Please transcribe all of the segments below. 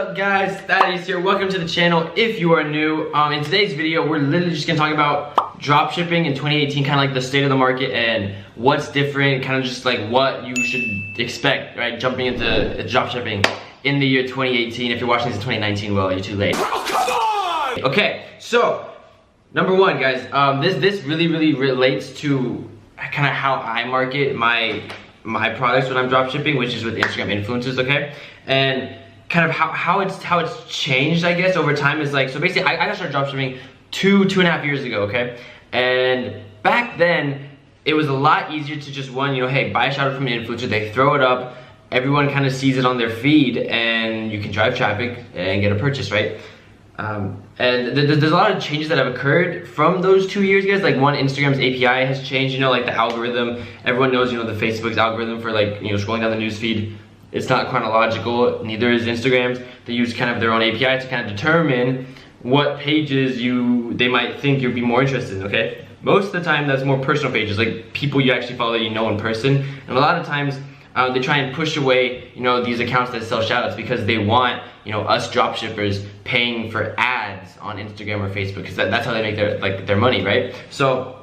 up guys, Thaddeus here. Welcome to the channel if you are new. In today's video we're literally just gonna talk about dropshipping in 2018, kind of like the state of the market and what's different, kind of just like what you should expect, right, jumping into dropshipping in the year 2018. If you're watching this in 2019, well, you're too late. Oh, come on! Okay, so number one guys, this really relates to kind of how I market my products when I'm dropshipping, which is with Instagram influencers, okay? And kind of how it's changed, I guess, over time is like, so basically I got started dropshipping two and a half years ago, okay? And back then it was a lot easier to just hey, buy a shout out from an influencer, they throw it up, everyone kind of sees it on their feed, and you can drive traffic and get a purchase, right? And there's a lot of changes that have occurred from those 2 years, guys. Like, one, Instagram's API has changed, like the algorithm. Everyone knows, the Facebook's algorithm for scrolling down the news feed. It's not chronological, neither is Instagram's. They use kind of their own API to kind of determine what pages they might think you'd be more interested in, okay? Most of the time, that's more personal pages, like people you actually follow that you know in person. And a lot of times, they try and push away, these accounts that sell shoutouts because they want, us dropshippers paying for ads on Instagram or Facebook, because that's how they make their money, right? So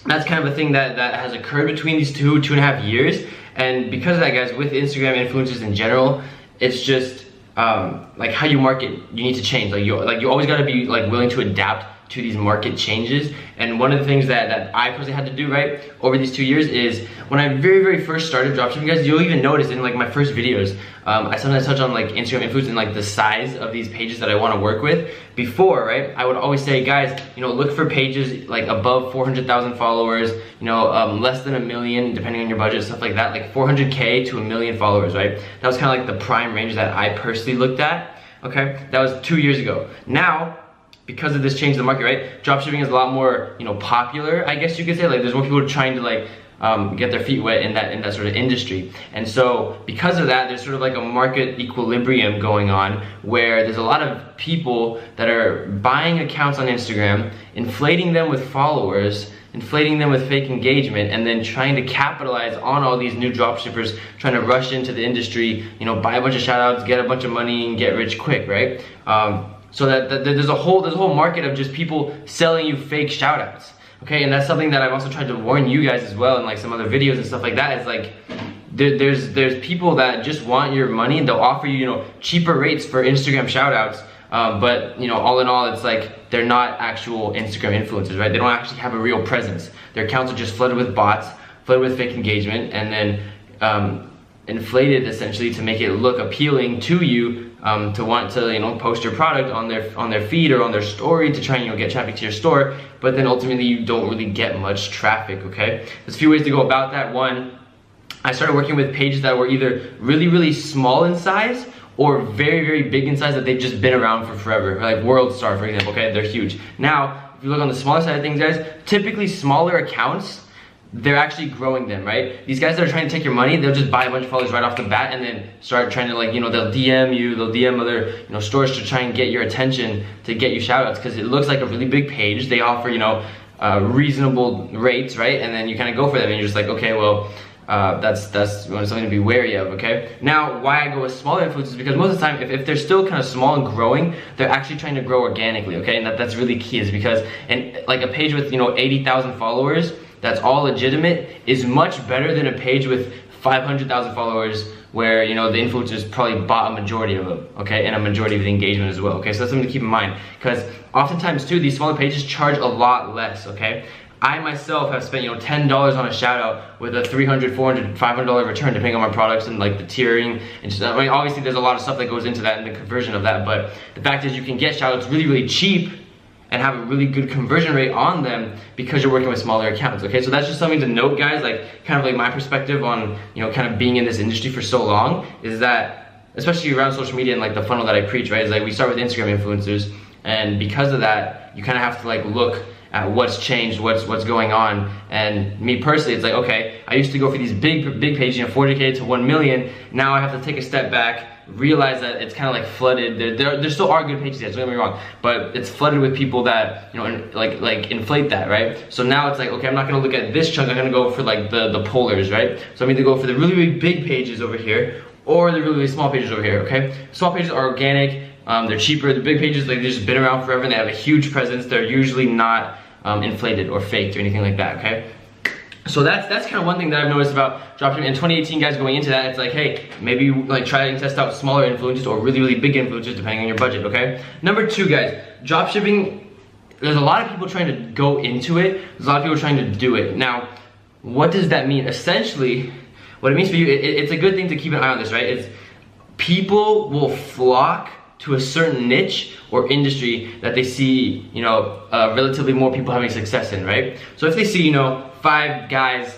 that's kind of a thing that has occurred between these two and a half years. And because of that, guys, with Instagram influencers in general, it's just like how you market, you need to change. You always got to be willing to adapt to these market changes. And one of the things that I personally had to do, right, over these 2 years is when I very first started dropshipping, guys, you'll even notice in my first videos, I sometimes touch on Instagram influence and the size of these pages that I want to work with. Before, right, I would always say, guys, look for pages above 400,000 followers, less than 1 million, depending on your budget, stuff like that, 400K to 1 million followers, right? That was kind of the prime range that I personally looked at, okay? That was 2 years ago. Now, because of this change in the market, right, dropshipping is a lot more, popular, I guess you could say. There's more people trying to get their feet wet in that sort of industry. And so because of that, there's sort of a market equilibrium going on, where there's a lot of people that are buying accounts on Instagram, inflating them with followers, inflating them with fake engagement, and then trying to capitalize on all these new dropshippers trying to rush into the industry, buy a bunch of shoutouts, get a bunch of money, and get rich quick, right? So that there's a whole market of just people selling you fake shoutouts, okay? And that's something that I've also tried to warn you guys as well in some other videos and stuff like that. Is there's people that just want your money, and they'll offer you cheaper rates for Instagram shoutouts, but all in all, it's they're not actual Instagram influencers, right? They don't actually have a real presence. Their accounts are just flooded with bots, flooded with fake engagement, and then inflated essentially to make it look appealing to you, to want to post your product on their feed or on their story to try and get traffic to your store, but then ultimately you don't really get much traffic, okay? There's a few ways to go about that. One, I started working with pages that were either really small in size or very big in size, that they've just been around for forever, like World Star, for example, okay? They're huge. Now, if you look on the smaller side of things, guys, typically smaller accounts, they're actually growing them, right? These guys that are trying to take your money, they'll just buy a bunch of followers right off the bat and then start trying to they'll DM you, they'll DM other, stores to try and get your attention, to get you shoutouts, because it looks like a really big page. They offer, reasonable rates, right? And then you kind of go for them and you're just okay, well, that's something to be wary of, okay? Now, why I go with smaller influencers, because most of the time, if they're still kind of small and growing, they're actually trying to grow organically, okay? And that's really key, is because, and a page with, 80,000 followers, that's all legitimate, is much better than a page with 500,000 followers where, the influencers probably bought a majority of them, okay? And a majority of the engagement as well, okay? So that's something to keep in mind, because oftentimes too, these smaller pages charge a lot less, okay? I myself have spent, $10 on a shout out with a $300, $400, $500 return, depending on my products and the tiering. And just, obviously there's a lot of stuff that goes into that and the conversion of that, but the fact is you can get shout outs really cheap and have a really good conversion rate on them because you're working with smaller accounts, okay? So that's just something to note, guys, kind of my perspective on, kind of being in this industry for so long, is that, especially around social media and the funnel that I preach, right, is we start with Instagram influencers, and because of that, you kind of have to look at what's changed, what's going on. And me personally, it's okay, I used to go for these big pages, 40K to 1 million, now I have to take a step back, realize that it's kind of flooded. There still are good pages yet, don't get me wrong, but it's flooded with people that inflate that, right? So now it's okay, I'm not gonna look at this chunk, I'm gonna go for the polars, right? So I'm either go for the really big pages over here, or the really, really small pages over here, okay? Small pages are organic, they're cheaper. The big pages, like, they've just been around forever and they have a huge presence. They're usually not inflated or faked or anything like that, okay? So that's kind of one thing that I've noticed about dropshipping. In 2018, guys, going into that, it's like, hey, maybe like try and test out smaller influencers or really, really big influencers depending on your budget, okay? Number 2, guys, dropshipping, there's a lot of people trying to go into it. There's a lot of people trying to do it. Now, what does that mean? Essentially, what it means for you, it's a good thing to keep an eye on this, right? It's people will flock to a certain niche or industry that they see, you know, relatively more people having success in, right? So if they see, you know, 5 guys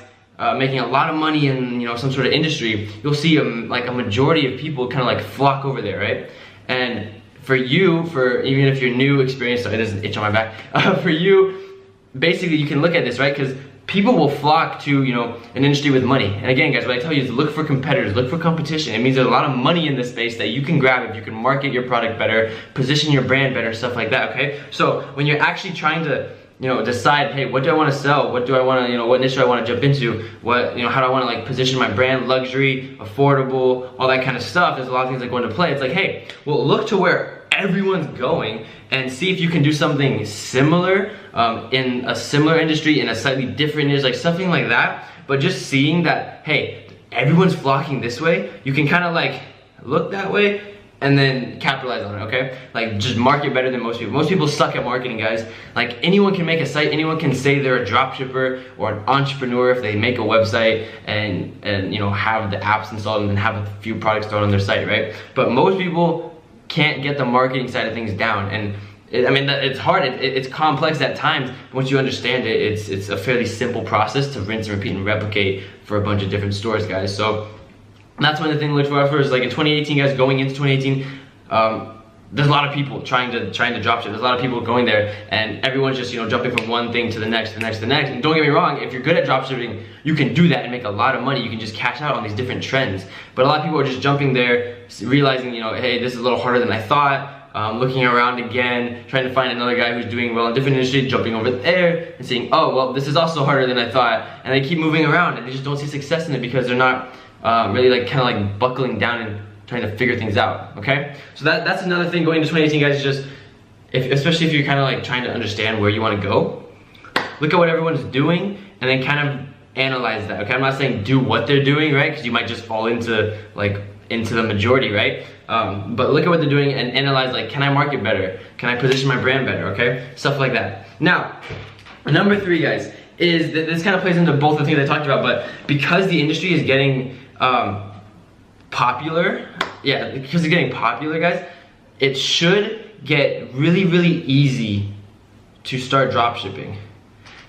making a lot of money in, you know, some sort of industry, you'll see like a majority of people kind of like flock over there, right? And for you, even if you're new, experienced, sorry, there's an itch on my back. For you, basically, you can look at this, right? Because people will flock to, you know, an industry with money. And again, guys, what I tell you is look for competitors, look for competition. It means there's a lot of money in this space that you can grab if you can market your product better, position your brand better, stuff like that, okay? So when you're actually trying to, you know, decide, hey, what do I want to sell? What do I want to, you know, what niche do I want to jump into? What, you know, how do I want to like position my brand, luxury, affordable, all that kind of stuff. There's a lot of things that go into play. It's like, hey, well, look to where everyone's going and see if you can do something similar in a similar industry, in a slightly different niche, like something like that. But just seeing that, hey, everyone's flocking this way, you can kind of like look that way and then capitalize on it, okay? Like, just market better than most people. Most people suck at marketing, guys. Like, anyone can make a site, anyone can say they're a dropshipper or an entrepreneur if they make a website and you know, have the apps installed and then have a few products thrown on their site, right? But most people can't get the marketing side of things down. And I mean, it's hard, it's complex at times. Once you understand it, it's a fairly simple process to rinse and repeat and replicate for a bunch of different stores, guys. So that's one of the things to look for is like in 2018, guys, going into 2018, there's a lot of people trying to dropship. There's a lot of people going there, and everyone's just, you know, jumping from one thing to the next, the next, the next. And don't get me wrong, if you're good at dropshipping, you can do that and make a lot of money. You can just cash out on these different trends. But a lot of people are just jumping there, realizing, you know, hey, this is a little harder than I thought. Looking around again, trying to find another guy who's doing well in a different industry, jumping over there and saying, oh, well, this is also harder than I thought. And they keep moving around and they just don't see success in it because they're not really like kind of like buckling down and trying to figure things out, okay? So that's another thing going into 2018, guys, just, especially if you're kind of like trying to understand where you want to go, look at what everyone's doing and then kind of analyze that, okay? I'm not saying do what they're doing, right? Because you might just fall into the majority, right? But look at what they're doing and analyze, like, can I market better? Can I position my brand better, okay? Stuff like that. Now, number 3, guys, is that this kind of plays into both the things I talked about, but because the industry is getting popular, because it's getting popular, guys, it should get really, really easy to start dropshipping.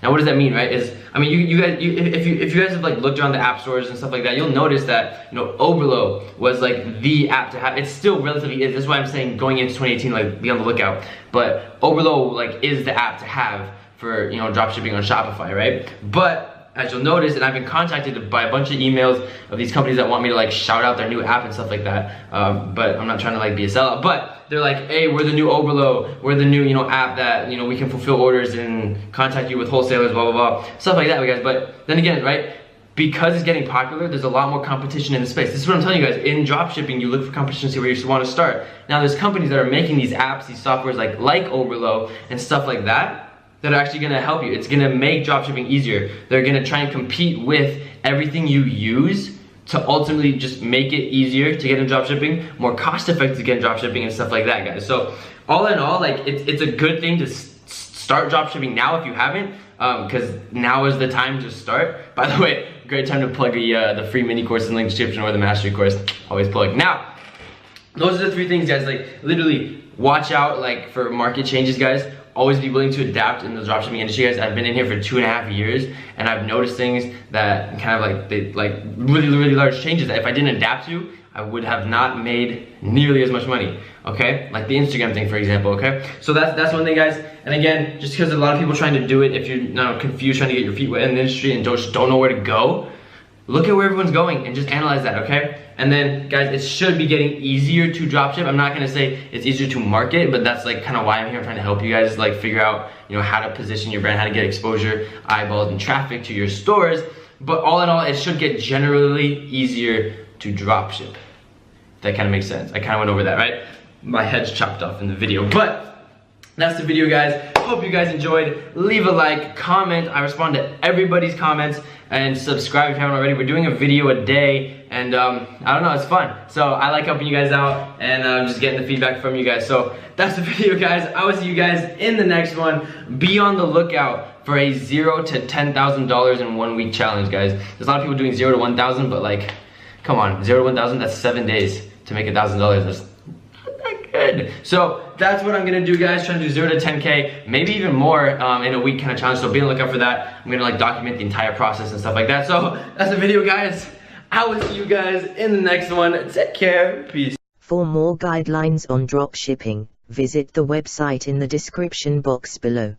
Now, what does that mean, right? I mean, if you guys have like looked around the app stores and stuff like that, you'll notice that, you know, Oberlo was like the app to have. It still relatively is. That's why I'm saying going into 2018, like, be on the lookout. But Oberlo like is the app to have for, you know, dropshipping on Shopify, right? But as you'll notice, and I've been contacted by a bunch of emails of these companies that want me to like shout out their new app and stuff like that. But I'm not trying to like be a sellout. But they're like, hey, we're the new Oberlo. We're the new, you know, app that, you know, we can fulfill orders and contact you with wholesalers, blah, blah, blah. Stuff like that, guys. But then again, right? Because it's getting popular, there's a lot more competition in the space. This is what I'm telling you guys. In dropshipping, you look for competition to see where you want to start. Now, there's companies that are making these apps, these softwares like Oberlo and stuff like that, that are actually gonna help you. It's gonna make dropshipping easier. They're gonna try and compete with everything you use to ultimately just make it easier to get in dropshipping, more cost effective to get in dropshipping and stuff like that, guys. So all in all, like, it's a good thing to start dropshipping now if you haven't, because now is the time to start. By the way, great time to plug the free mini course in the link description or the mastery course, always plug. Now, those are the 3 things, guys. Like, literally, watch out like for market changes, guys. Always be willing to adapt in the dropshipping industry, guys. I've been in here for 2.5 years, and I've noticed things that kind of like really, really large changes that if I didn't adapt to, I would have not made nearly as much money, okay? Like the Instagram thing, for example, okay? So that's one thing, guys. And again, just because a lot of people trying to do it, if you're confused, trying to get your feet wet in the industry and just don't know where to go, look at where everyone's going and just analyze that, okay? And then, guys, it should be getting easier to dropship. I'm not gonna say it's easier to market, but that's like kind of why I'm here. I'm trying to help you guys like figure out, you know, how to position your brand, how to get exposure, eyeballs, and traffic to your stores. But all in all, it should get generally easier to dropship. that kind of makes sense. I kind of went over that, right? My head's chopped off in the video, but that's the video, guys. Hope you guys enjoyed. Leave a like, comment. I respond to everybody's comments, and subscribe if you haven't already. We're doing a video a day, and I don't know, it's fun. So I like helping you guys out, and just getting the feedback from you guys. So that's the video, guys. I will see you guys in the next one. Be on the lookout for a $0 to $10,000 in 1 week challenge, guys. There's a lot of people doing 0 to 1,000, but like, come on, 0 to 1,000, that's 7 days to make $1,000. That's not that good. So that's what I'm gonna do, guys. Trying to do 0 to 10K, maybe even more in a week kind of challenge. So be on the lookout for that. I'm gonna like document the entire process and stuff like that. So that's the video, guys. I will see you guys in the next one. Take care. Peace. For more guidelines on drop shipping, visit the website in the description box below.